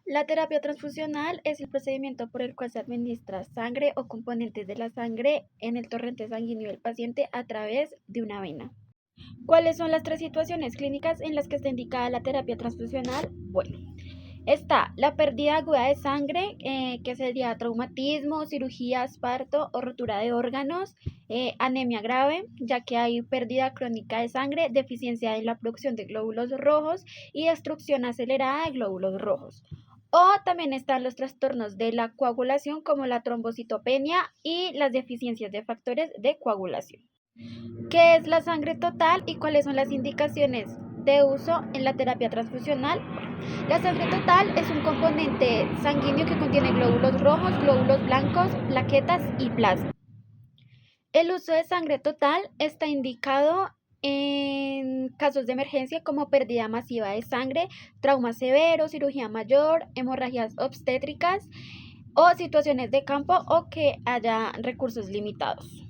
La terapia transfusional es el procedimiento por el cual se administra sangre o componentes de la sangre en el torrente sanguíneo del paciente a través de una vena. ¿Cuáles son las tres situaciones clínicas en las que está indicada la terapia transfusional? Bueno, está la pérdida aguda de sangre, que sería traumatismo, cirugías, parto o rotura de órganos, anemia grave, ya que hay pérdida crónica de sangre, deficiencia en la producción de glóbulos rojos y destrucción acelerada de glóbulos rojos. O también están los trastornos de la coagulación como la trombocitopenia y las deficiencias de factores de coagulación. ¿Qué es la sangre total y cuáles son las indicaciones de uso en la terapia transfusional? La sangre total es un componente sanguíneo que contiene glóbulos rojos, glóbulos blancos, plaquetas y plasma. El uso de sangre total está indicado en casos de emergencia como pérdida masiva de sangre, trauma severo, cirugía mayor, hemorragias obstétricas o situaciones de campo o que haya recursos limitados.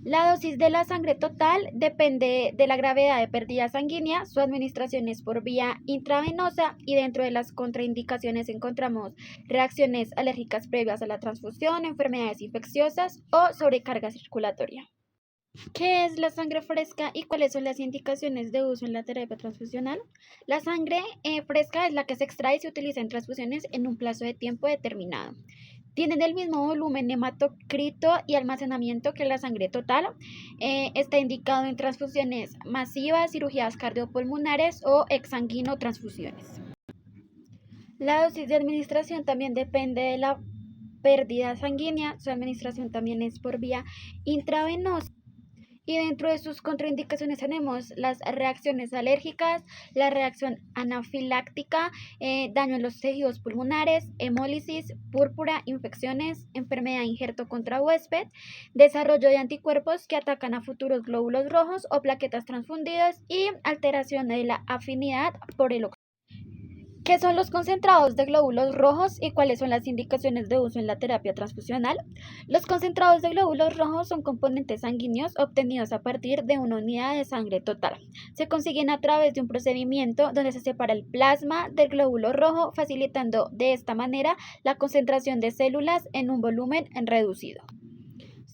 La dosis de la sangre total depende de la gravedad de pérdida sanguínea, su administración es por vía intravenosa y dentro de las contraindicaciones encontramos reacciones alérgicas previas a la transfusión, enfermedades infecciosas o sobrecarga circulatoria. ¿Qué es la sangre fresca y cuáles son las indicaciones de uso en la terapia transfusional? La sangre fresca es la que se extrae y se utiliza en transfusiones en un plazo de tiempo determinado. Tienen el mismo volumen hematocrito y almacenamiento que la sangre total. Está indicado en transfusiones masivas, cirugías cardiopulmonares o exsanguino transfusiones. La dosis de administración también depende de la pérdida sanguínea. Su administración también es por vía intravenosa. Y dentro de sus contraindicaciones tenemos las reacciones alérgicas, la reacción anafiláctica, daño en los tejidos pulmonares, hemólisis, púrpura, infecciones, enfermedad de injerto contra huésped, desarrollo de anticuerpos que atacan a futuros glóbulos rojos o plaquetas transfundidas y alteración de la afinidad por el oxígeno. ¿Qué son los concentrados de glóbulos rojos y cuáles son las indicaciones de uso en la terapia transfusional? Los concentrados de glóbulos rojos son componentes sanguíneos obtenidos a partir de una unidad de sangre total. Se consiguen a través de un procedimiento donde se separa el plasma del glóbulo rojo, facilitando de esta manera la concentración de células en un volumen reducido.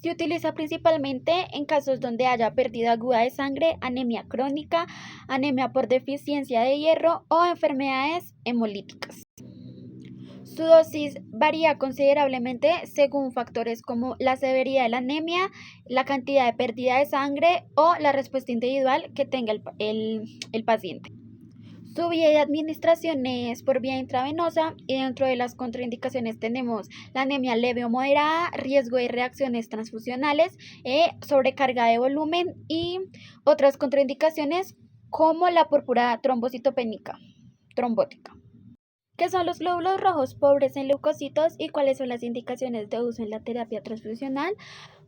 Se utiliza principalmente en casos donde haya pérdida aguda de sangre, anemia crónica, anemia por deficiencia de hierro o enfermedades hemolíticas. Su dosis varía considerablemente según factores como la severidad de la anemia, la cantidad de pérdida de sangre o la respuesta individual que tenga el paciente. Su vía de administración es por vía intravenosa y dentro de las contraindicaciones tenemos la anemia leve o moderada, riesgo de reacciones transfusionales, sobrecarga de volumen y otras contraindicaciones como la púrpura trombocitopénica, trombótica. ¿Qué son los glóbulos rojos pobres en leucocitos y cuáles son las indicaciones de uso en la terapia transfusional?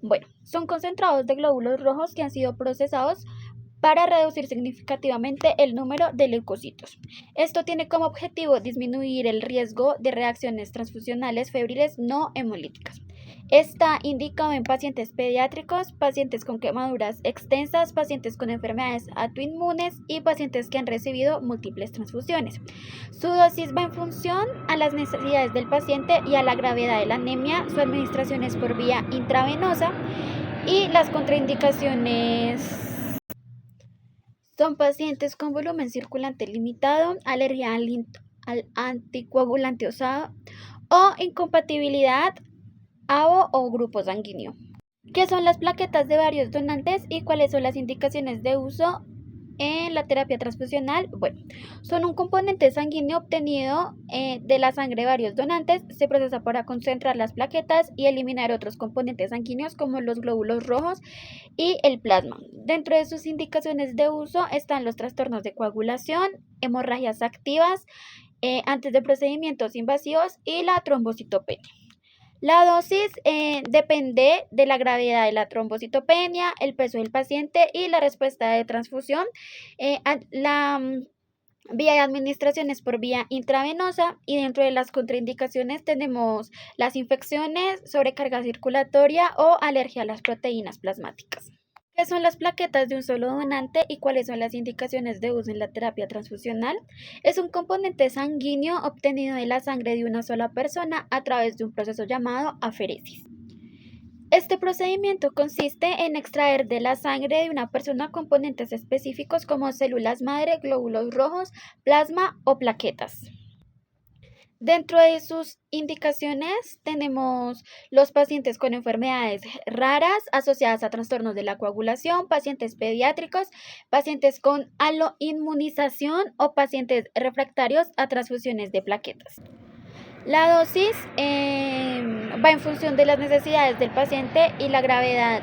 Bueno, son concentrados de glóbulos rojos que han sido procesados para reducir significativamente el número de leucocitos. Esto tiene como objetivo disminuir el riesgo de reacciones transfusionales febriles no hemolíticas. Está indicado en pacientes pediátricos, pacientes con quemaduras extensas, pacientes con enfermedades autoinmunes y pacientes que han recibido múltiples transfusiones. Su dosis va en función a las necesidades del paciente y a la gravedad de la anemia. Su administración es por vía intravenosa y las contraindicaciones son pacientes con volumen circulante limitado, alergia al anticoagulante usado o incompatibilidad ABO o grupo sanguíneo. ¿Qué son las plaquetas de varios donantes y cuáles son las indicaciones de uso en la terapia transfusional? Bueno, son un componente sanguíneo obtenido de la sangre de varios donantes. Se procesa para concentrar las plaquetas y eliminar otros componentes sanguíneos como los glóbulos rojos y el plasma. Dentro de sus indicaciones de uso están los trastornos de coagulación, hemorragias activas, antes de procedimientos invasivos y la trombocitopenia. La dosis depende de la gravedad de la trombocitopenia, el peso del paciente y la respuesta de transfusión. La vía de administración es por vía intravenosa y dentro de las contraindicaciones tenemos las infecciones, sobrecarga circulatoria o alergia a las proteínas plasmáticas. ¿Qué son las plaquetas de un solo donante y cuáles son las indicaciones de uso en la terapia transfusional? Es un componente sanguíneo obtenido de la sangre de una sola persona a través de un proceso llamado aferesis. Este procedimiento consiste en extraer de la sangre de una persona componentes específicos como células madre, glóbulos rojos, plasma o plaquetas. Dentro de sus indicaciones tenemos los pacientes con enfermedades raras asociadas a trastornos de la coagulación, pacientes pediátricos, pacientes con aloinmunización o pacientes refractarios a transfusiones de plaquetas. La dosis va en función de las necesidades del paciente y la gravedad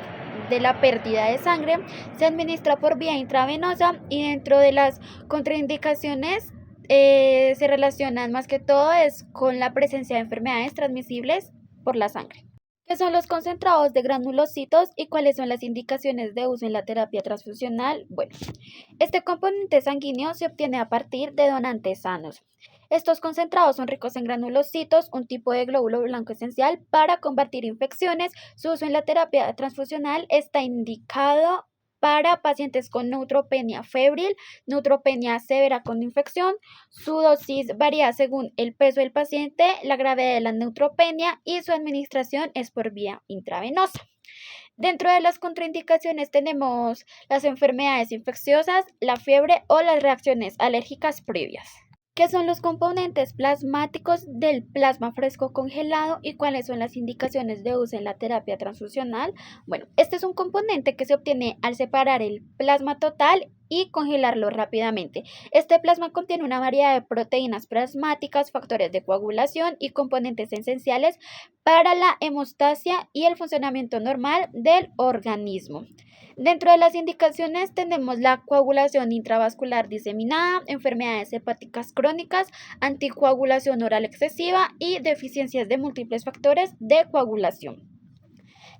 de la pérdida de sangre. Se administra por vía intravenosa y dentro de las contraindicaciones se relacionan más que todo es con la presencia de enfermedades transmisibles por la sangre. ¿Qué son los concentrados de granulocitos y cuáles son las indicaciones de uso en la terapia transfusional? Bueno, este componente sanguíneo se obtiene a partir de donantes sanos. Estos concentrados son ricos en granulocitos, un tipo de glóbulo blanco esencial para combatir infecciones. Su uso en la terapia transfusional está indicado para pacientes con neutropenia febril, neutropenia severa con infección. Su dosis varía según el peso del paciente, la gravedad de la neutropenia y su administración es por vía intravenosa. Dentro de las contraindicaciones tenemos las enfermedades infecciosas, la fiebre o las reacciones alérgicas previas. ¿Qué son los componentes plasmáticos del plasma fresco congelado y cuáles son las indicaciones de uso en la terapia transfusional? Bueno, este es un componente que se obtiene al separar el plasma total y congelarlo rápidamente. Este plasma contiene una variedad de proteínas plasmáticas, factores de coagulación y componentes esenciales para la hemostasia y el funcionamiento normal del organismo. Dentro de las indicaciones tenemos la coagulación intravascular diseminada, enfermedades hepáticas crónicas, anticoagulación oral excesiva y deficiencias de múltiples factores de coagulación.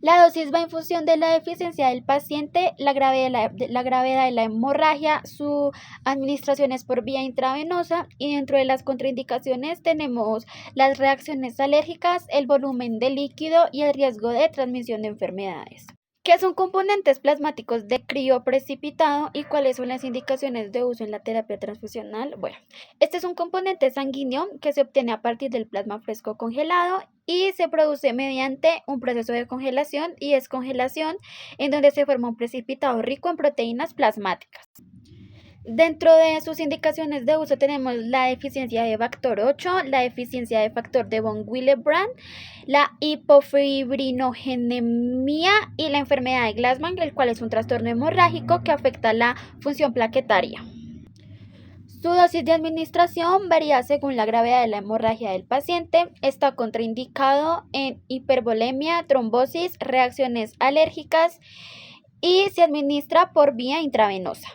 La dosis va en función de la deficiencia del paciente, la gravedad de la hemorragia, su administración es por vía intravenosa y dentro de las contraindicaciones tenemos las reacciones alérgicas, el volumen de líquido y el riesgo de transmisión de enfermedades. ¿Qué son componentes plasmáticos de crioprecipitado y cuáles son las indicaciones de uso en la terapia transfusional? Bueno, este es un componente sanguíneo que se obtiene a partir del plasma fresco congelado y se produce mediante un proceso de congelación y descongelación en donde se forma un precipitado rico en proteínas plasmáticas. Dentro de sus indicaciones de uso tenemos la deficiencia de factor 8, la deficiencia de factor de von Willebrand, la hipofibrinogenemia y la enfermedad de Glassman, el cual es un trastorno hemorrágico que afecta la función plaquetaria. Su dosis de administración varía según la gravedad de la hemorragia del paciente. Está contraindicado en hipervolemia, trombosis, reacciones alérgicas y se administra por vía intravenosa.